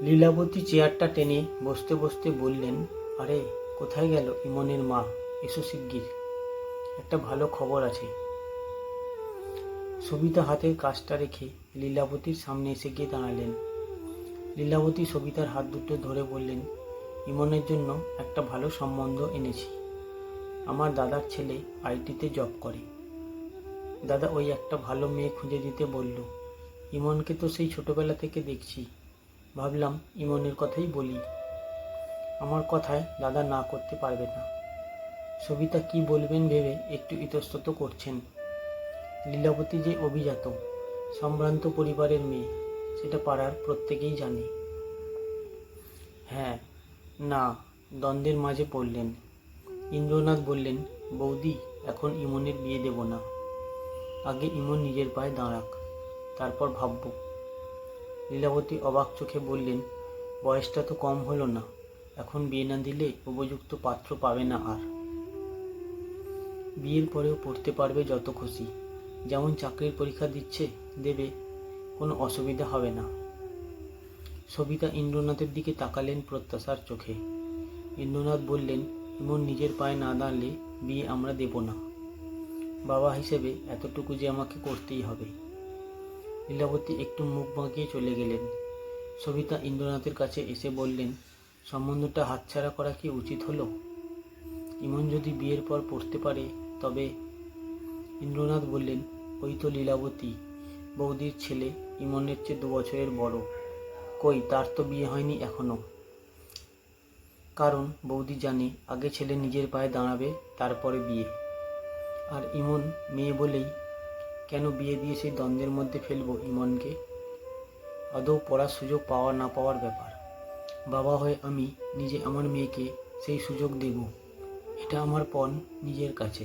লীলাবতী চেয়ারটা টেনে বসতে বসতে বললেন, আরে কোথায় গেল ইমনের মা? এসো শিগগির, একটা ভালো খবর আছে। সবিতা হাতের কাজটা রেখে লীলাবতীর সামনে এসে গিয়ে দাঁড়ালেন। লীলাবতী সবিতার হাত দুটো ধরে বললেন, ইমনের জন্য একটা ভালো সম্বন্ধ এনেছি। আমার দাদার ছেলে আইটিতে জব করে। দাদা ওই একটা ভালো মেয়ে খুঁজে দিতে বলল। ইমনকে তো সেই ছোটবেলা থেকে দেখছি, ভাবলাম ইমনের কথাই বলি। আমার কথায় দাদা না করতে পারবে না। সবিতা কি বলবেন ভেবে একটু ইতস্তত করছেন। লীলাবতী যে অভিজাত সম্ভ্রান্ত পরিবারের মেয়ে, সেটা পাড়ার প্রত্যেকেই জানে। হ্যাঁ, না, দ্বন্দ্বের মাঝে পড়লেন। ইন্দ্রনাথ বললেন, বৌদি, এখন ইমনের বিয়ে দেব না। আগে ইমন নিজের পায়ে দাঁড়াক, তারপর ভাবব। লীলাবতী অবাক চোখে বললেন, বয়সটা তো কম হলো না, এখন বিয়ে না দিলে উপযুক্ত পাত্র পাবে না আর। বিয়ের পরেও পড়তে পারবে যত খুশি, যেমন চাকরির পরীক্ষা দিচ্ছে দেবে, কোনো অসুবিধা হবে না। সবিতা ইন্দ্রনাথের দিকে তাকালেন প্রত্যাশার চোখে। ইন্দ্রনাথ বললেন, ইমন নিজের পায়ে না দাঁড়ালে বিয়ে আমরা দেব না। বাবা হিসেবে এতটুকু যে আমাকে করতেই হবে। লীলাবতী একটু মুখ বাঁকিয়ে চলে গেলেন। সবিতা ইন্দ্রনাথের কাছে এসে বললেন, সম্বন্ধটা হাতছাড়া করা কি উচিত হলো? ইমন যদি বিয়ের পর পড়তে পারে তবে। ইন্দ্রনাথ বললেন, ওই তো লীলাবতী, বৌদির ছেলে, ইমনের চেয়ে 2 বছরের বড়। কই, তার তো বিয়ে হয়নি এখনো। কারণ বৌদি জানে আগে ছেলে নিজের পায়ে দাঁড়াবে, তারপরে বিয়ে। আর ইমন মেয়ে বলেই কেন বিয়ে দিয়ে সেই দ্বন্দ্বের মধ্যে ফেলবো ইমনকে? আদৌ পড়ার সুযোগ পাওয়া না পাওয়ার ব্যাপার। বাবা হয়ে আমি নিজে আমার মেয়েকে সেই সুযোগ দেব, এটা আমার পণ নিজের কাছে।